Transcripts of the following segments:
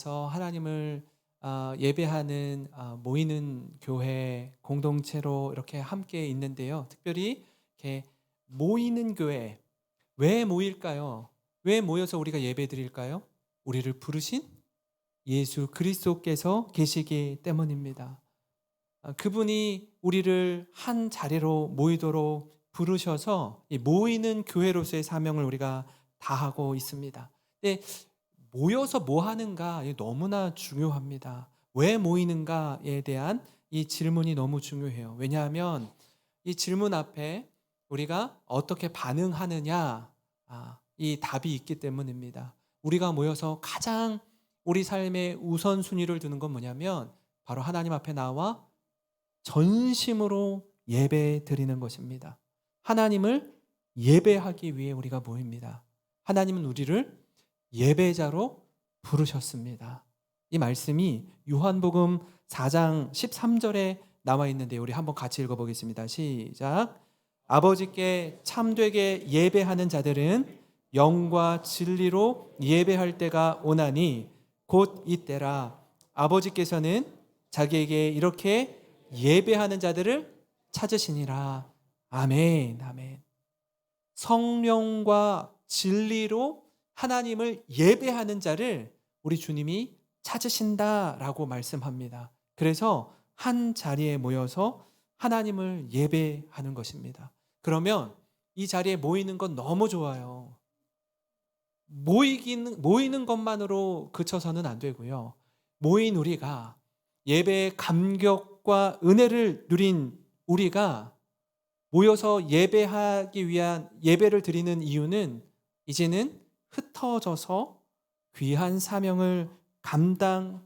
그래서 하나님을 예배하는 모이는 교회 공동체로 이렇게 함께 있는데요. 특별히 이렇게 모이는 교회, 왜 모일까요? 왜 모여서 우리가 예배 드릴까요? 우리를 부르신 예수 그리스도께서 계시기 때문입니다. 그분이 우리를 한 자리로 모이도록 부르셔서 이 모이는 교회로서의 사명을 우리가 다하고 있습니다. 근데 모여서 뭐 하는가 너무나 중요합니다. 왜 모이는가에 대한 이 질문이 너무 중요해요. 왜냐하면 이 질문 앞에 우리가 어떻게 반응하느냐, 이 답이 있기 때문입니다. 우리가 모여서 가장 우리 삶의 우선순위를 두는 건 뭐냐면 바로 하나님 앞에 나와 전심으로 예배 드리는 것입니다. 하나님을 예배하기 위해 우리가 모입니다. 하나님은 우리를 예배자로 부르셨습니다. 이 말씀이 요한복음 4장 13절에 나와 있는데 우리 한번 같이 읽어보겠습니다. 시작. 아버지께 참되게 예배하는 자들은 영과 진리로 예배할 때가 오나니 곧 이때라. 아버지께서는 자기에게 이렇게 예배하는 자들을 찾으시니라. 아멘, 아멘. 성령과 진리로 하나님을 예배하는 자를 우리 주님이 찾으신다라고 말씀합니다. 그래서 한 자리에 모여서 하나님을 예배하는 것입니다. 그러면 이 자리에 모이는 건 너무 좋아요. 모이는 것만으로 그쳐서는 안 되고요. 모인 우리가 예배의 감격과 은혜를 누린 우리가 모여서 예배하기 위한 예배를 드리는 이유는 이제는 흩어져서 귀한 사명을 감당하는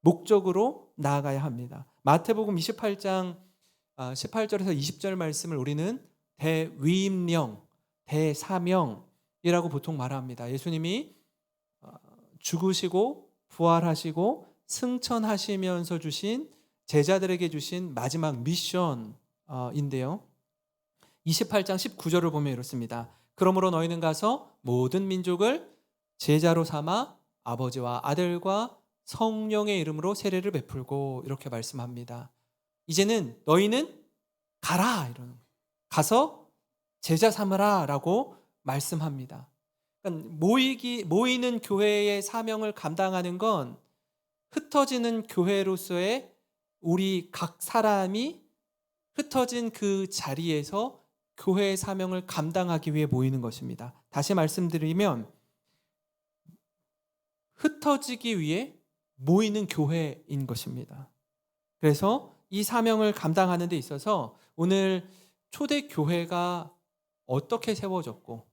목적으로 나아가야 합니다. 마태복음 28장 18절에서 20절 말씀을 우리는 대위임령, 대사명이라고 보통 말합니다. 예수님이 죽으시고 부활하시고 승천하시면서 주신 제자들에게 주신 마지막 미션인데요. 28장 19절을 보면 이렇습니다. 그러므로 너희는 가서 모든 민족을 제자로 삼아 아버지와 아들과 성령의 이름으로 세례를 베풀고 이렇게 말씀합니다. 이제는 너희는 가라, 이러는 거예요. 가서 제자 삼으라 라고 말씀합니다. 그러니까 모이는 교회의 사명을 감당하는 건 흩어지는 교회로서의 우리 각 사람이 흩어진 그 자리에서 교회의 사명을 감당하기 위해 모이는 것입니다. 다시 말씀드리면 흩어지기 위해 모이는 교회인 것입니다. 그래서 이 사명을 감당하는 데 있어서 오늘 초대교회가 어떻게 세워졌고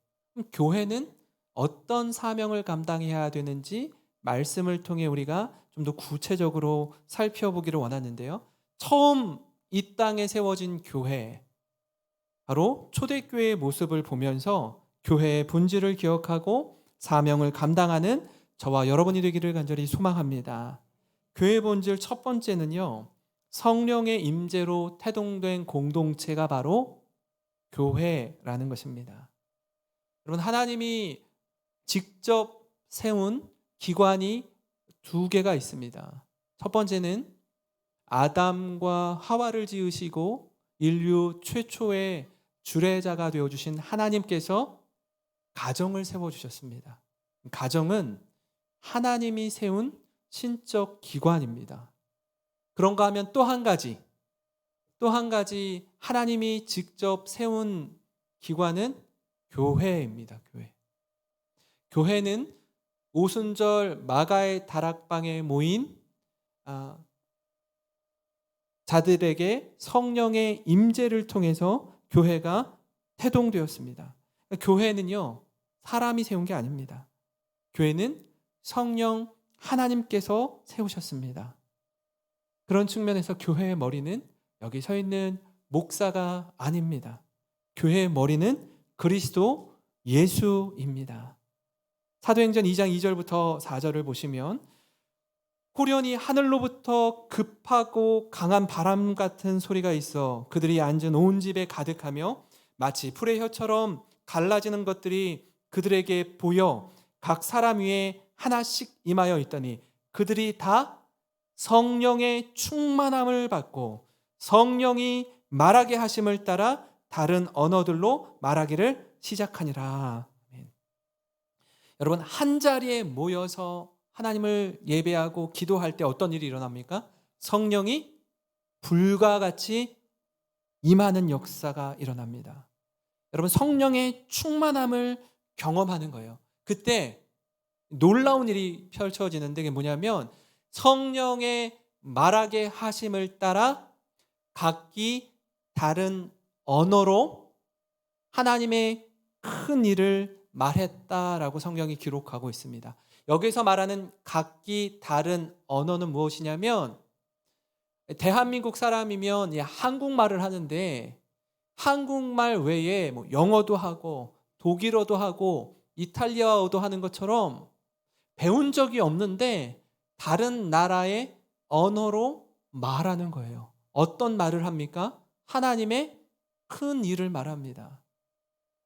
교회는 어떤 사명을 감당해야 되는지 말씀을 통해 우리가 좀 더 구체적으로 살펴보기를 원하는데요. 처음 이 땅에 세워진 교회, 바로 초대교회의 모습을 보면서 교회의 본질을 기억하고 사명을 감당하는 저와 여러분이 되기를 간절히 소망합니다. 교회의 본질 첫 번째는요, 성령의 임재로 태동된 공동체가 바로 교회라는 것입니다. 여러분, 하나님이 직접 세운 기관이 두 개가 있습니다. 첫 번째는 아담과 하와를 지으시고 인류 최초의 주례자가 되어주신 하나님께서 가정을 세워주셨습니다. 가정은 하나님이 세운 신적 기관입니다. 그런가 하면 또 한 가지 하나님이 직접 세운 기관은 교회입니다. 교회는 오순절 마가의 다락방에 모인 자들에게 성령의 임재를 통해서 교회가 태동되었습니다. 교회는요, 사람이 세운 게 아닙니다. 교회는 성령 하나님께서 세우셨습니다. 그런 측면에서 교회의 머리는 여기 서 있는 목사가 아닙니다. 교회의 머리는 그리스도 예수입니다. 사도행전 2장 2절부터 4절을 보시면 호련히 하늘로부터 급하고 강한 바람 같은 소리가 있어 그들이 앉은 온 집에 가득하며 마치 풀의 혀처럼 갈라지는 것들이 그들에게 보여 각 사람 위에 하나씩 임하여 있더니 그들이 다 성령의 충만함을 받고 성령이 말하게 하심을 따라 다른 언어들로 말하기를 시작하니라. 아멘. 여러분, 한 자리에 모여서 하나님을 예배하고 기도할 때 어떤 일이 일어납니까? 성령이 불과 같이 임하는 역사가 일어납니다. 여러분, 성령의 충만함을 경험하는 거예요. 그때 놀라운 일이 펼쳐지는데 그게 뭐냐면 성령의 말하게 하심을 따라 각기 다른 언어로 하나님의 큰 일을 말했다라고 성경이 기록하고 있습니다. 여기서 말하는 각기 다른 언어는 무엇이냐면 대한민국 사람이면 한국말을 하는데 한국말 외에 영어도 하고 독일어도 하고 이탈리아어도 하는 것처럼 배운 적이 없는데 다른 나라의 언어로 말하는 거예요. 어떤 말을 합니까? 하나님의 큰 일을 말합니다.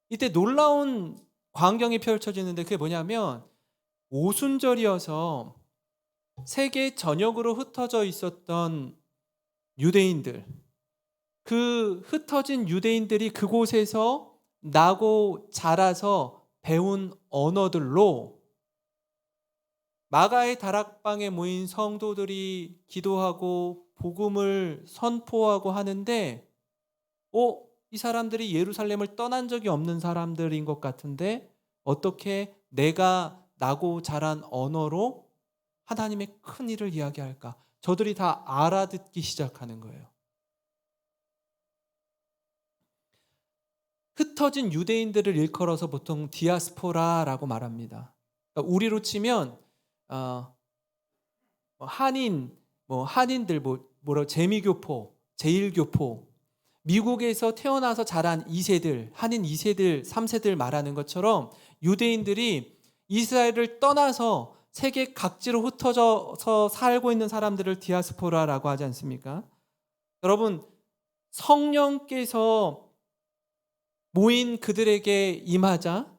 이때 놀라운 광경이 펼쳐지는데 그게 뭐냐면 오순절이어서 세계 전역으로 흩어져 있었던 유대인들, 그 흩어진 유대인들이 그곳에서 나고 자라서 배운 언어들로 마가의 다락방에 모인 성도들이 기도하고 복음을 선포하고 하는데 이 사람들이 예루살렘을 떠난 적이 없는 사람들인 것 같은데 어떻게 내가 나고 자란 언어로 하나님의 큰 일을 이야기할까? 저들이 다 알아듣기 시작하는 거예요. 흩어진 유대인들을 일컬어서 보통 디아스포라라고 말합니다. 그러니까 우리로 치면 한인들, 재미교포, 제1교포, 미국에서 태어나서 자란 2세들, 한인 2세들, 3세들 말하는 것처럼 유대인들이 이스라엘을 떠나서 세계 각지로 흩어져서 살고 있는 사람들을 디아스포라라고 하지 않습니까? 여러분, 성령께서 모인 그들에게 임하자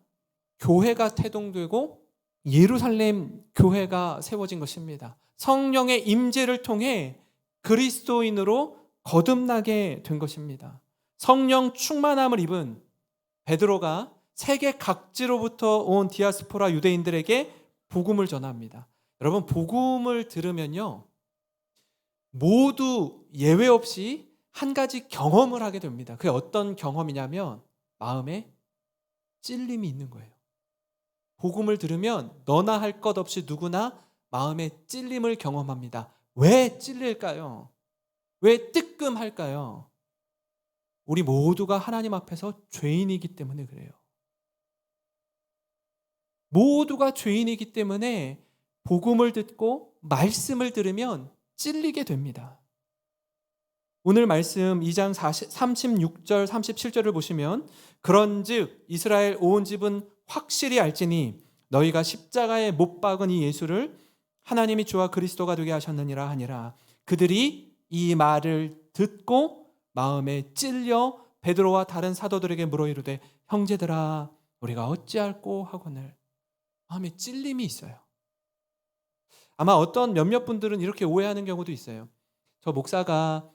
교회가 태동되고 예루살렘 교회가 세워진 것입니다. 성령의 임재를 통해 그리스도인으로 거듭나게 된 것입니다. 성령 충만함을 입은 베드로가 세계 각지로부터 온 디아스포라 유대인들에게 복음을 전합니다. 여러분, 복음을 들으면요 모두 예외 없이 한 가지 경험을 하게 됩니다. 그게 어떤 경험이냐면 마음에 찔림이 있는 거예요. 복음을 들으면 너나 할 것 없이 누구나 마음에 찔림을 경험합니다. 왜 찔릴까요? 왜 뜨끔할까요? 우리 모두가 하나님 앞에서 죄인이기 때문에 그래요. 모두가 죄인이기 때문에 복음을 듣고 말씀을 들으면 찔리게 됩니다. 오늘 말씀 2장 36절 37절을 보시면 그런즉 이스라엘 온 집은 확실히 알지니 너희가 십자가에 못 박은 이 예수를 하나님이 주와 그리스도가 되게 하셨느니라 하니라. 그들이 이 말을 듣고 마음에 찔려 베드로와 다른 사도들에게 물어 이르되 형제들아 우리가 어찌할꼬 하거늘. 마음에 찔림이 있어요. 아마 어떤 몇몇 분들은 이렇게 오해하는 경우도 있어요. 저 목사가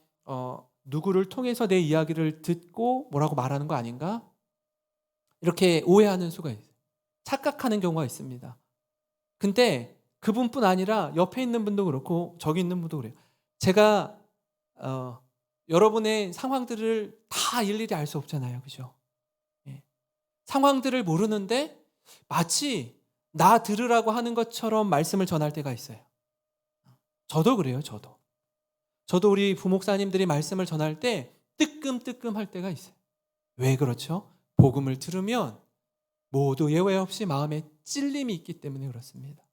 누구를 통해서 내 이야기를 듣고 뭐라고 말하는 거 아닌가? 이렇게 오해하는 수가 있어요. 착각하는 경우가 있습니다. 근데 그분뿐 아니라 옆에 있는 분도 그렇고 저기 있는 분도 그래요. 제가 여러분의 상황들을 다 일일이 알 수 없잖아요. 그죠? 예. 상황들을 모르는데 마치 나 들으라고 하는 것처럼 말씀을 전할 때가 있어요. 저도 그래요. 저도 우리 부목사님들이 말씀을 전할 때 뜨끔뜨끔할 때가 있어요. 왜 그렇죠? 복음을 들으면 모두 예외 없이 마음에 찔림이 있기 때문에 그렇습니다.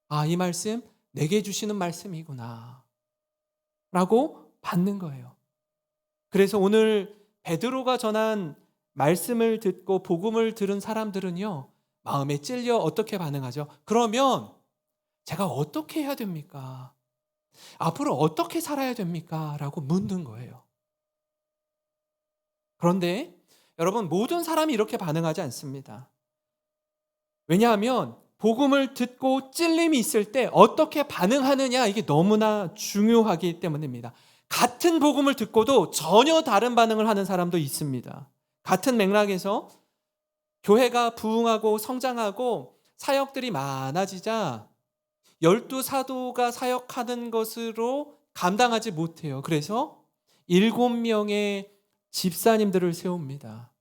아, 이 말씀 내게 주시는 말씀이구나 라고 받는 거예요. 그래서 오늘 베드로가 전한 말씀을 듣고 복음을 들은 사람들은요 마음에 찔려 어떻게 반응하죠? 그러면 제가 어떻게 해야 됩니까? 앞으로 어떻게 살아야 됩니까? 라고 묻는 거예요. 그런데 여러분 모든 사람이 이렇게 반응하지 않습니다. 왜냐하면 복음을 듣고 찔림이 있을 때 어떻게 반응하느냐, 이게 너무나 중요하기 때문입니다. 같은 복음을 듣고도 전혀 다른 반응을 하는 사람도 있습니다. 같은 맥락에서 교회가 부흥하고 성장하고 사역들이 많아지자 12사도가 사역하는 것으로 감당하지 못해요. 그래서 7명의 집사님들을 세웁니다.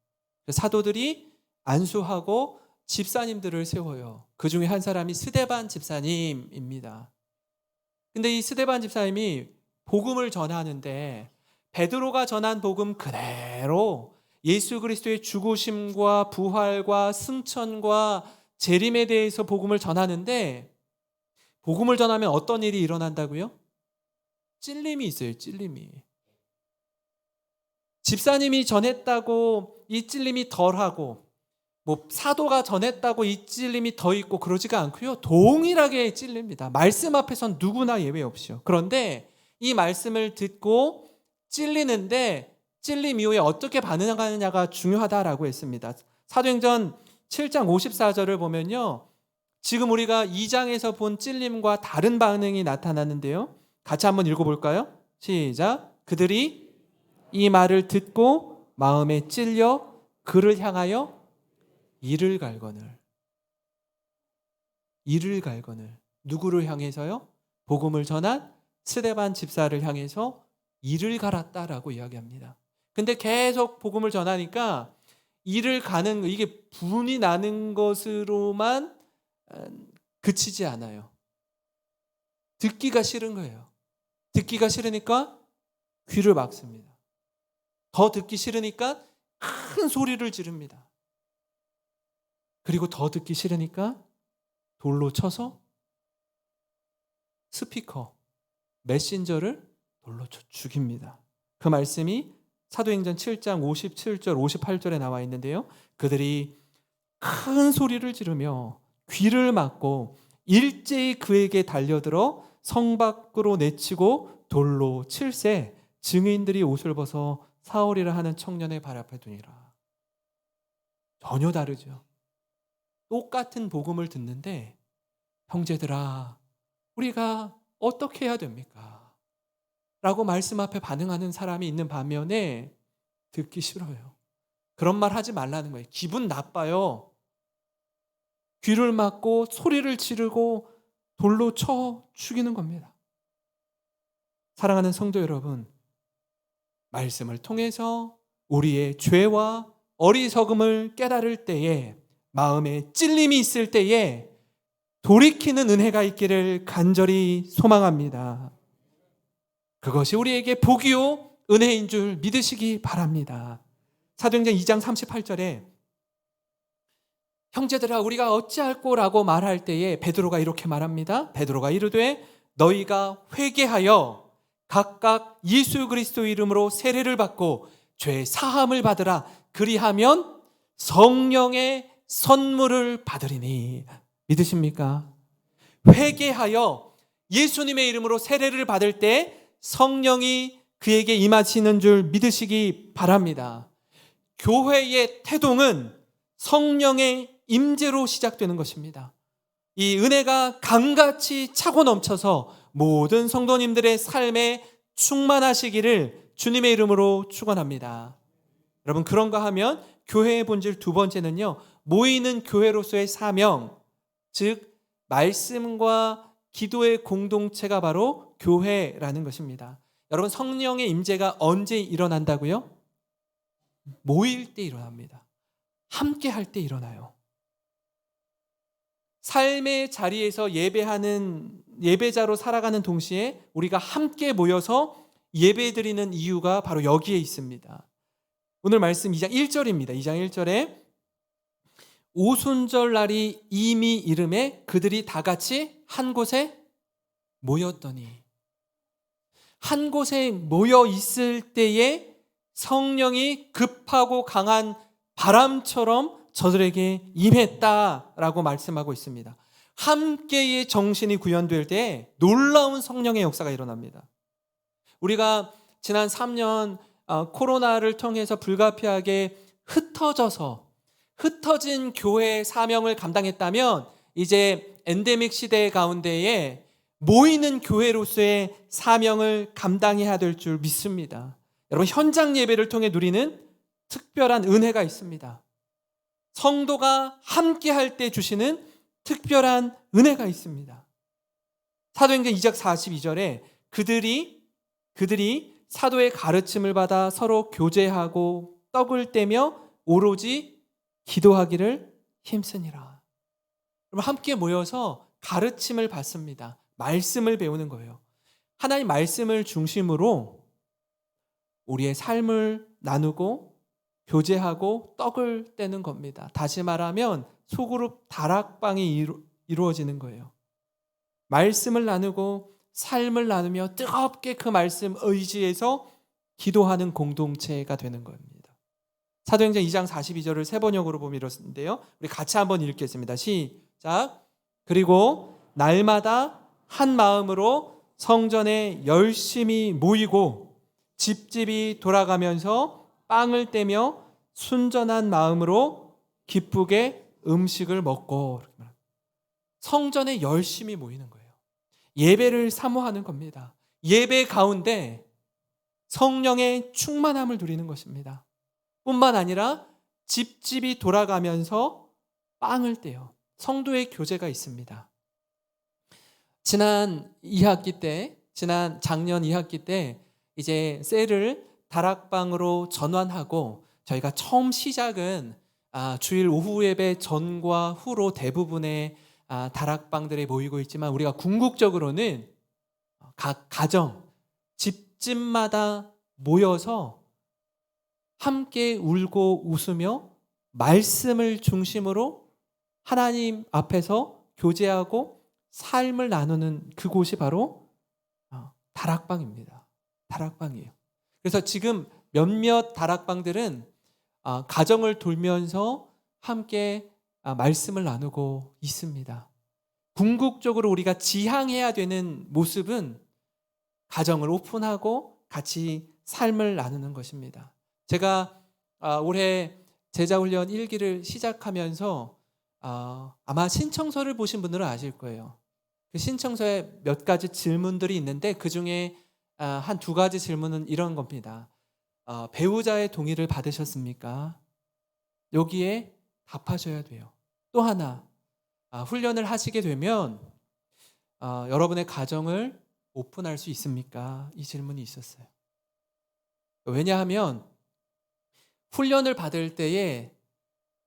사도들이 안수하고 집사님들을 세워요. 그 중에 한 사람이 스데반 집사님입니다. 근데 이 스데반 집사님이 복음을 전하는데 베드로가 전한 복음 그대로 예수 그리스도의 죽으심과 부활과 승천과 재림에 대해서 복음을 전하는데, 복음을 전하면 어떤 일이 일어난다고요? 찔림이 있어요. 찔림이. 집사님이 전했다고 이 찔림이 덜하고, 사도가 전했다고 이 찔림이 더 있고 그러지가 않고요. 동일하게 찔립니다. 말씀 앞에선 누구나 예외 없이요. 그런데 이 말씀을 듣고 찔리는데 찔림 이후에 어떻게 반응하느냐가 중요하다라고 했습니다. 사도행전 7장 54절을 보면요, 지금 우리가 2장에서 본 찔림과 다른 반응이 나타나는데요, 같이 한번 읽어볼까요? 시작. 그들이 이 말을 듣고 마음에 찔려 그를 향하여 이를 갈거늘. 누구를 향해서요? 복음을 전한 스데반 집사를 향해서 이를 갈았다라고 이야기합니다. 근데 계속 복음을 전하니까 이를 가는, 이게 분이 나는 것으로만 그치지 않아요. 듣기가 싫은 거예요. 듣기가 싫으니까 귀를 막습니다. 더 듣기 싫으니까 큰 소리를 지릅니다. 그리고 더 듣기 싫으니까 돌로 쳐서 스피커, 메신저를 돌로 쳐 죽입니다. 그 말씀이 사도행전 7장 57절, 58절에 나와 있는데요, 그들이 큰 소리를 지르며 귀를 막고 일제히 그에게 달려들어 성 밖으로 내치고 돌로 칠세 증인들이 옷을 벗어 사울이라 하는 청년의 발 앞에 두니라. 전혀 다르죠. 똑같은 복음을 듣는데, 형제들아, 우리가 어떻게 해야 됩니까? 라고 말씀 앞에 반응하는 사람이 있는 반면에 듣기 싫어요. 그런 말 하지 말라는 거예요. 기분 나빠요. 귀를 막고 소리를 지르고 돌로 쳐 죽이는 겁니다. 사랑하는 성도 여러분, 말씀을 통해서 우리의 죄와 어리석음을 깨달을 때에, 마음에 찔림이 있을 때에 돌이키는 은혜가 있기를 간절히 소망합니다. 그것이 우리에게 복이요 은혜인 줄 믿으시기 바랍니다. 사도행전 2장 38절에 형제들아 우리가 어찌할꼬라고 말할 때에 베드로가 이렇게 말합니다. 베드로가 이르되 너희가 회개하여 각각 예수 그리스도 이름으로 세례를 받고 죄 사함을 받으라. 그리하면 성령의 선물을 받으리니. 믿으십니까? 회개하여 예수님의 이름으로 세례를 받을 때 성령이 그에게 임하시는 줄 믿으시기 바랍니다. 교회의 태동은 성령의 임재로 시작되는 것입니다. 이 은혜가 강같이 차고 넘쳐서 모든 성도님들의 삶에 충만하시기를 주님의 이름으로 축원합니다. 여러분, 그런가 하면 교회의 본질 두 번째는요, 모이는 교회로서의 사명, 즉 말씀과 기도의 공동체가 바로 교회라는 것입니다. 여러분, 성령의 임재가 언제 일어난다고요? 모일 때 일어납니다. 함께 할 때 일어나요. 삶의 자리에서 예배자로 살아가는 동시에 우리가 함께 모여서 예배드리는 이유가 바로 여기에 있습니다. 오늘 말씀 2장 1절입니다. 2장 1절에 오순절 날이 이미 이름에 그들이 다 같이 한 곳에 모였더니, 한 곳에 모여 있을 때에 성령이 급하고 강한 바람처럼 저들에게 임했다라고 말씀하고 있습니다. 함께의 정신이 구현될 때 놀라운 성령의 역사가 일어납니다. 우리가 지난 3년 코로나를 통해서 불가피하게 흩어진 교회의 사명을 감당했다면 이제 엔데믹 시대 가운데에 모이는 교회로서의 사명을 감당해야 될 줄 믿습니다. 여러분, 현장 예배를 통해 누리는 특별한 은혜가 있습니다. 성도가 함께 할 때 주시는 특별한 은혜가 있습니다. 사도행전 2장 42절에 그들이 사도의 가르침을 받아 서로 교제하고 떡을 떼며 오로지 기도하기를 힘쓰니라. 여러분, 함께 모여서 가르침을 받습니다. 말씀을 배우는 거예요. 하나님 말씀을 중심으로 우리의 삶을 나누고 교제하고 떡을 떼는 겁니다. 다시 말하면 소그룹 다락방이 이루어지는 거예요. 말씀을 나누고 삶을 나누며 뜨겁게 그 말씀 의지해서 기도하는 공동체가 되는 겁니다. 사도행전 2장 42절을 세 번역으로 보면 이렇는데요. 우리 같이 한번 읽겠습니다. 시작. 그리고 날마다 한 마음으로 성전에 열심히 모이고 집집이 돌아가면서 빵을 떼며 순전한 마음으로 기쁘게 음식을 먹고, 성전에 열심히 모이는 거예요. 예배를 사모하는 겁니다. 예배 가운데 성령의 충만함을 누리는 것입니다. 뿐만 아니라 집집이 돌아가면서 빵을 떼요. 성도의 교제가 있습니다. 작년 2학기 때 이제 셀을 다락방으로 전환하고, 저희가 처음 시작은 주일 오후 예배 전과 후로 대부분의 다락방들에 모이고 있지만, 우리가 궁극적으로는 각 가정, 집집마다 모여서 함께 울고 웃으며 말씀을 중심으로 하나님 앞에서 교제하고 삶을 나누는 그곳이 바로 다락방입니다. 다락방이에요. 그래서 지금 몇몇 다락방들은 가정을 돌면서 함께 말씀을 나누고 있습니다. 궁극적으로 우리가 지향해야 되는 모습은 가정을 오픈하고 같이 삶을 나누는 것입니다. 제가 올해 제자훈련 1기를 시작하면서 아마 신청서를 보신 분들은 아실 거예요. 그 신청서에 몇 가지 질문들이 있는데 그 중에 한 두 가지 질문은 이런 겁니다. 배우자의 동의를 받으셨습니까? 여기에 답하셔야 돼요. 또 하나, 훈련을 하시게 되면 여러분의 가정을 오픈할 수 있습니까? 이 질문이 있었어요. 왜냐하면 훈련을 받을 때에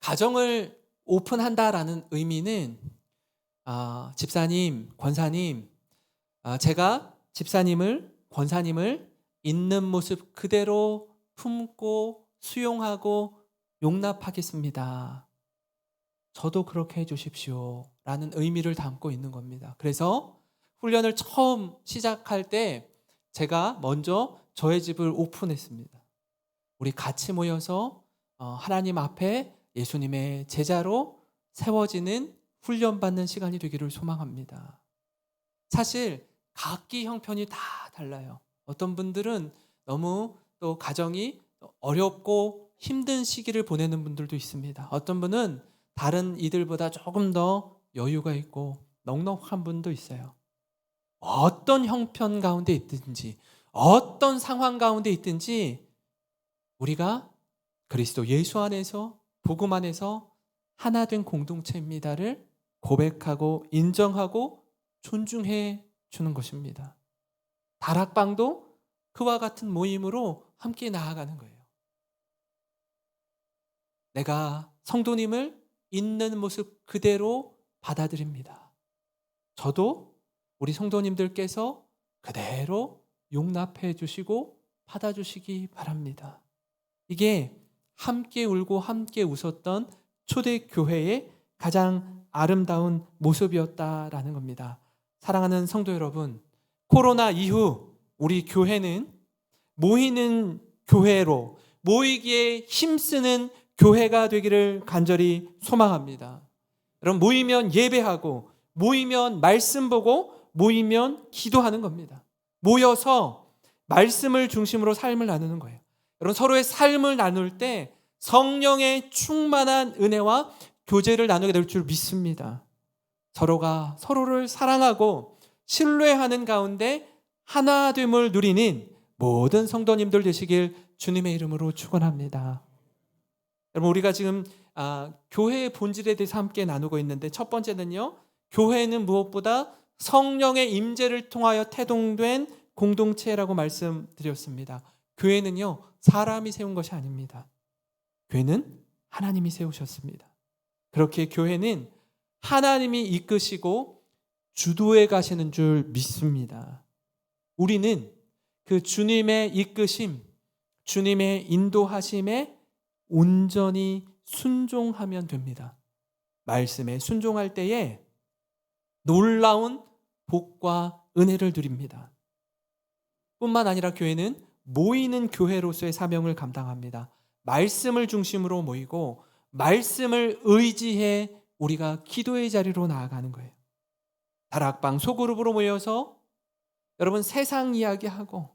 가정을 오픈한다라는 의미는 집사님, 권사님, 제가 집사님을, 권사님을 있는 모습 그대로 품고 수용하고 용납하겠습니다. 저도 그렇게 해주십시오 라는 의미를 담고 있는 겁니다. 그래서 훈련을 처음 시작할 때 제가 먼저 저의 집을 오픈했습니다. 우리 같이 모여서 하나님 앞에 예수님의 제자로 세워지는 훈련받는 시간이 되기를 소망합니다. 사실 각기 형편이 다 달라요. 어떤 분들은 너무 또 가정이 어렵고 힘든 시기를 보내는 분들도 있습니다. 어떤 분은 다른 이들보다 조금 더 여유가 있고 넉넉한 분도 있어요. 어떤 형편 가운데 있든지, 어떤 상황 가운데 있든지 우리가 그리스도 예수 안에서, 복음 안에서 하나 된 공동체입니다를 고백하고 인정하고 존중해 주는 것입니다. 다락방도 그와 같은 모임으로 함께 나아가는 거예요. 내가 성도님을 있는 모습 그대로 받아들입니다. 저도 우리 성도님들께서 그대로 용납해 주시고 받아주시기 바랍니다. 이게 함께 울고 함께 웃었던 초대교회의 가장 아름다운 모습이었다라는 겁니다. 사랑하는 성도 여러분, 코로나 이후 우리 교회는 모이는 교회로, 모이기에 힘쓰는 교회가 되기를 간절히 소망합니다. 여러분, 모이면 예배하고, 모이면 말씀 보고, 모이면 기도하는 겁니다. 모여서 말씀을 중심으로 삶을 나누는 거예요. 여러분, 서로의 삶을 나눌 때 성령의 충만한 은혜와 교제를 나누게 될 줄 믿습니다. 서로가 서로를 사랑하고 신뢰하는 가운데 하나됨을 누리는 모든 성도님들 되시길 주님의 이름으로 축원합니다. 여러분, 우리가 지금 교회의 본질에 대해서 함께 나누고 있는데, 첫 번째는요, 교회는 무엇보다 성령의 임재를 통하여 태동된 공동체라고 말씀드렸습니다. 교회는요, 사람이 세운 것이 아닙니다. 교회는 하나님이 세우셨습니다. 그렇게 교회는 하나님이 이끄시고 주도해 가시는 줄 믿습니다. 우리는 그 주님의 이끄심, 주님의 인도하심에 온전히 순종하면 됩니다. 말씀에 순종할 때에 놀라운 복과 은혜를 누립니다. 뿐만 아니라 교회는 모이는 교회로서의 사명을 감당합니다. 말씀을 중심으로 모이고 말씀을 의지해 우리가 기도의 자리로 나아가는 거예요. 다락방 소그룹으로 모여서 여러분 세상 이야기하고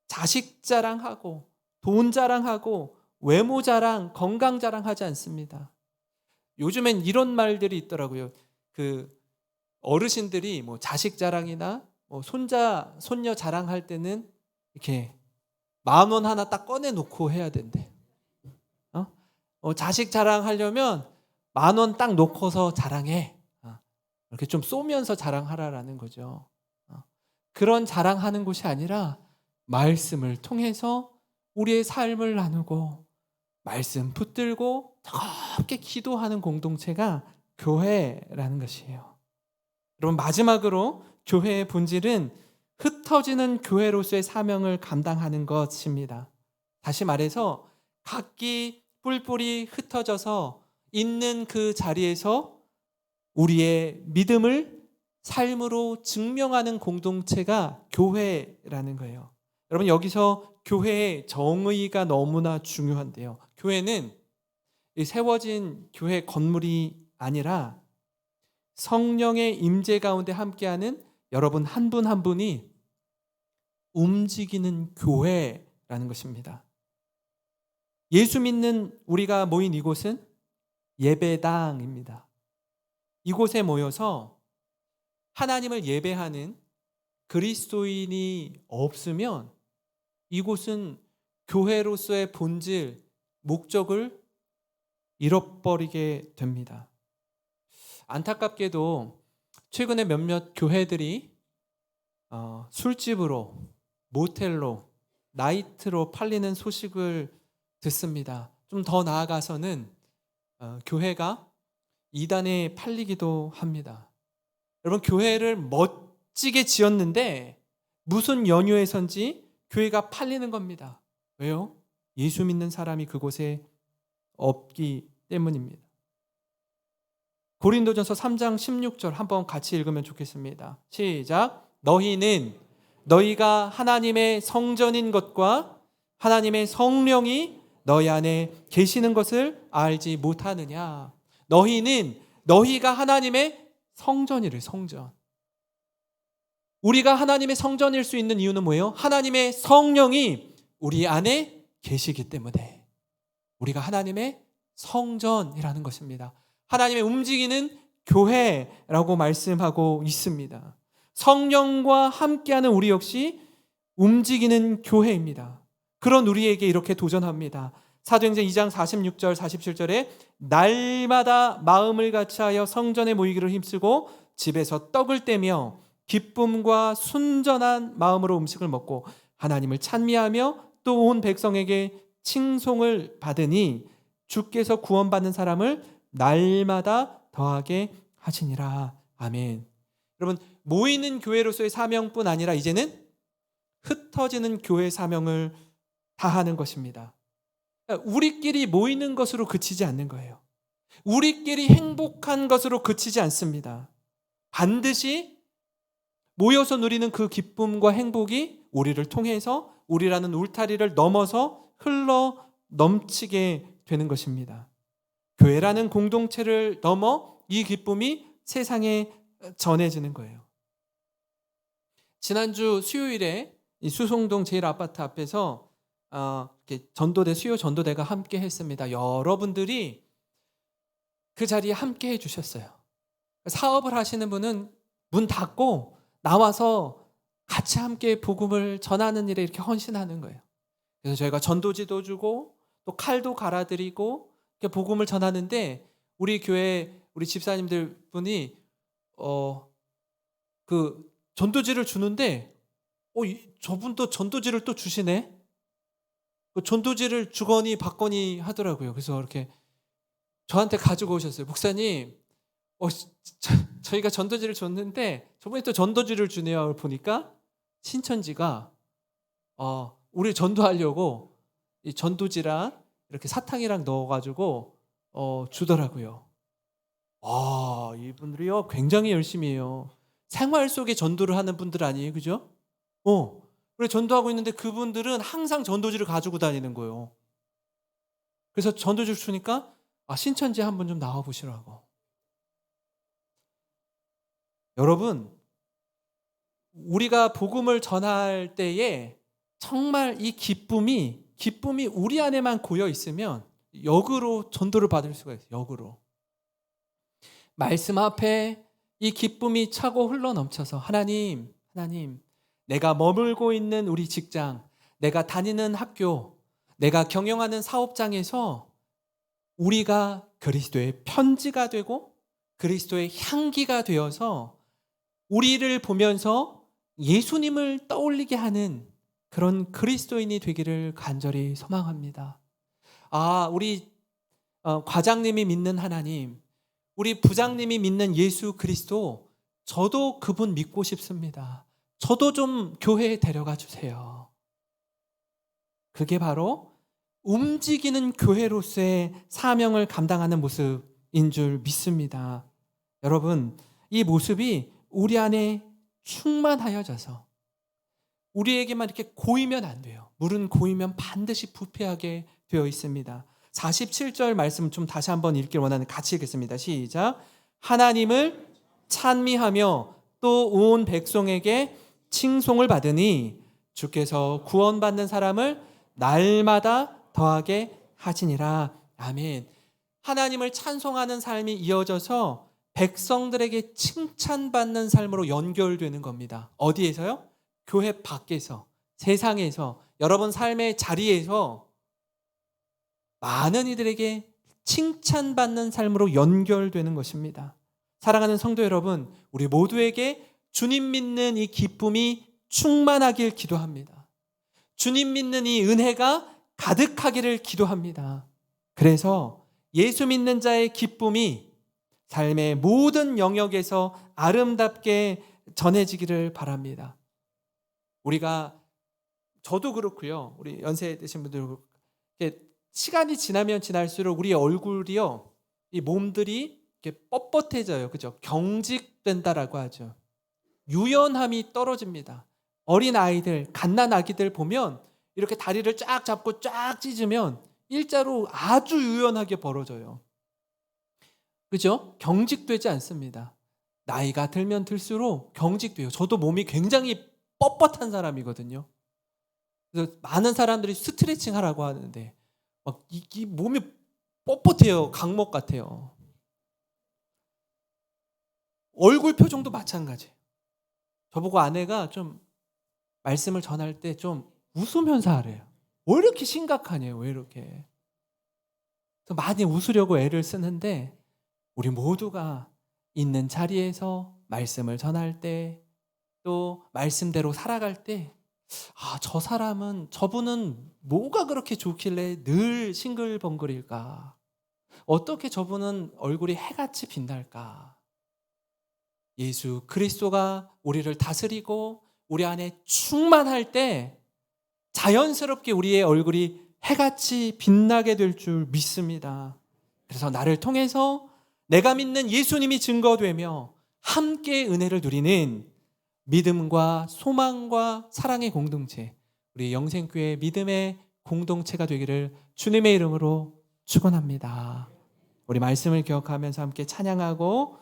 자식 자랑하고 돈 자랑하고 외모 자랑, 건강 자랑하지 않습니다. 요즘엔 이런 말들이 있더라고요. 그 어르신들이 뭐 자식 자랑이나 뭐 손자, 손녀 자랑할 때는 이렇게 10,000원 하나 딱 꺼내놓고 해야 된대. 자식 자랑하려면 10,000원 딱 놓고서 자랑해. 이렇게 좀 쏘면서 자랑하라라는 거죠. 그런 자랑하는 곳이 아니라 말씀을 통해서 우리의 삶을 나누고 말씀 붙들고 뜨겁게 기도하는 공동체가 교회라는 것이에요. 여러분, 마지막으로 교회의 본질은 흩어지는 교회로서의 사명을 감당하는 것입니다. 다시 말해서 각기 뿔뿔이 흩어져서 있는 그 자리에서 우리의 믿음을 삶으로 증명하는 공동체가 교회라는 거예요. 여러분, 여기서 교회의 정의가 너무나 중요한데요. 교회는 세워진 교회 건물이 아니라 성령의 임재 가운데 함께하는 여러분 한 분 한 분이 움직이는 교회라는 것입니다. 예수 믿는 우리가 모인 이곳은 예배당입니다. 이곳에 모여서 하나님을 예배하는 그리스도인이 없으면 이곳은 교회로서의 본질, 목적을 잃어버리게 됩니다. 안타깝게도 최근에 몇몇 교회들이 술집으로, 모텔로, 나이트로 팔리는 소식을 듣습니다. 좀 더 나아가서는 교회가 이단에 팔리기도 합니다. 여러분, 교회를 멋지게 지었는데 무슨 연유에선지 교회가 팔리는 겁니다. 왜요? 예수 믿는 사람이 그곳에 없기 때문입니다. 고린도전서 3장 16절 한번 같이 읽으면 좋겠습니다. 시작. 너희는 너희가 하나님의 성전인 것과 하나님의 성령이 너희 안에 계시는 것을 알지 못하느냐. 너희는 너희가 하나님의 성전이래. 성전. 우리가 하나님의 성전일 수 있는 이유는 뭐예요? 하나님의 성령이 우리 안에 계시기 때문에 우리가 하나님의 성전이라는 것입니다. 하나님의 움직이는 교회라고 말씀하고 있습니다. 성령과 함께하는 우리 역시 움직이는 교회입니다. 그런 우리에게 이렇게 도전합니다. 사도행전 2장 46절 47절에 날마다 마음을 같이하여 성전에 모이기를 힘쓰고 집에서 떡을 떼며 기쁨과 순전한 마음으로 음식을 먹고 하나님을 찬미하며 또 온 백성에게 칭송을 받으니 주께서 구원받는 사람을 날마다 더하게 하시니라. 아멘. 여러분, 모이는 교회로서의 사명뿐 아니라 이제는 흩어지는 교회 사명을 다하는 것입니다. 우리끼리 모이는 것으로 그치지 않는 거예요. 우리끼리 행복한 것으로 그치지 않습니다. 반드시 모여서 누리는 그 기쁨과 행복이 우리를 통해서 우리라는 울타리를 넘어서 흘러 넘치게 되는 것입니다. 교회라는 공동체를 넘어 이 기쁨이 세상에 전해지는 거예요. 지난주 수요일에 이 수송동 제1아파트 앞에서 전도대, 수요 전도대가 함께 했습니다. 여러분들이 그 자리에 함께 해주셨어요. 사업을 하시는 분은 문 닫고 나와서 같이 함께 복음을 전하는 일에 이렇게 헌신하는 거예요. 그래서 저희가 전도지도 주고 또 칼도 갈아드리고 이렇게 복음을 전하는데, 우리 교회 우리 집사님들 분이 그 전도지를 주는데 저분도 전도지를 또 주시네. 그 전도지를 주거니 받거니 하더라고요. 그래서 이렇게 저한테 가지고 오셨어요. 목사님, 저희가 전도지를 줬는데 저번에 또 전도지를 주네요. 보니까 신천지가 우리 전도하려고 이 전도지랑 이렇게 사탕이랑 넣어가지고 주더라고요. 이분들이요 굉장히 열심히 해요. 생활 속에 전도를 하는 분들 아니에요, 그죠? 우리 전도하고 있는데 그분들은 항상 전도지를 가지고 다니는 거예요. 그래서 전도지를 주니까 신천지 한번 좀 나와 보시라고. 여러분, 우리가 복음을 전할 때에 정말 이 기쁨이 우리 안에만 고여 있으면 역으로 전도를 받을 수가 있어요. 역으로. 말씀 앞에 이 기쁨이 차고 흘러 넘쳐서 하나님, 내가 머물고 있는 우리 직장, 내가 다니는 학교, 내가 경영하는 사업장에서 우리가 그리스도의 편지가 되고 그리스도의 향기가 되어서 우리를 보면서 예수님을 떠올리게 하는 그런 그리스도인이 되기를 간절히 소망합니다. 우리 과장님이 믿는 하나님, 우리 부장님이 믿는 예수 그리스도, 저도 그분 믿고 싶습니다. 저도 좀 교회에 데려가 주세요. 그게 바로 움직이는 교회로서의 사명을 감당하는 모습인 줄 믿습니다. 여러분, 이 모습이 우리 안에 충만하여져서 우리에게만 이렇게 고이면 안 돼요. 물은 고이면 반드시 부패하게 되어 있습니다. 47절 말씀 좀 다시 한번 읽기를 원하는, 같이 읽겠습니다. 시작. 하나님을 찬미하며 또 온 백성에게 칭송을 받으니 주께서 구원받는 사람을 날마다 더하게 하시니라. 아멘. 하나님을 찬송하는 삶이 이어져서 백성들에게 칭찬받는 삶으로 연결되는 겁니다. 어디에서요? 교회 밖에서, 세상에서, 여러분 삶의 자리에서 많은 이들에게 칭찬받는 삶으로 연결되는 것입니다. 사랑하는 성도 여러분, 우리 모두에게 주님 믿는 이 기쁨이 충만하길 기도합니다. 주님 믿는 이 은혜가 가득하기를 기도합니다. 그래서 예수 믿는 자의 기쁨이 삶의 모든 영역에서 아름답게 전해지기를 바랍니다. 저도 그렇고요. 우리 연세 드신 분들, 시간이 지나면 지날수록 우리 얼굴이요, 이 몸들이 이렇게 뻣뻣해져요. 그죠? 경직된다라고 하죠. 유연함이 떨어집니다. 어린 아이들, 갓난 아기들 보면 이렇게 다리를 쫙 잡고 쫙 찢으면 일자로 아주 유연하게 벌어져요. 그죠? 경직되지 않습니다. 나이가 들면 들수록 경직돼요. 저도 몸이 굉장히 뻣뻣한 사람이거든요. 그래서 많은 사람들이 스트레칭 하라고 하는데 이 몸이 뻣뻣해요. 강목 같아요. 얼굴 표정도 마찬가지예요. 저보고 아내가 좀 말씀을 전할 때 좀 웃으면서 하래요. 왜 이렇게 심각하냐, 왜 이렇게. 그래서 많이 웃으려고 애를 쓰는데, 우리 모두가 있는 자리에서 말씀을 전할 때, 또 말씀대로 살아갈 때, 저분은 뭐가 그렇게 좋길래 늘 싱글벙글일까? 어떻게 저분은 얼굴이 해같이 빛날까? 예수 그리스도가 우리를 다스리고 우리 안에 충만할 때 자연스럽게 우리의 얼굴이 해같이 빛나게 될 줄 믿습니다. 그래서 나를 통해서 내가 믿는 예수님이 증거되며 함께 은혜를 누리는 믿음과 소망과 사랑의 공동체, 우리 영생교회 믿음의 공동체가 되기를 주님의 이름으로 축원합니다. 우리 말씀을 기억하면서 함께 찬양하고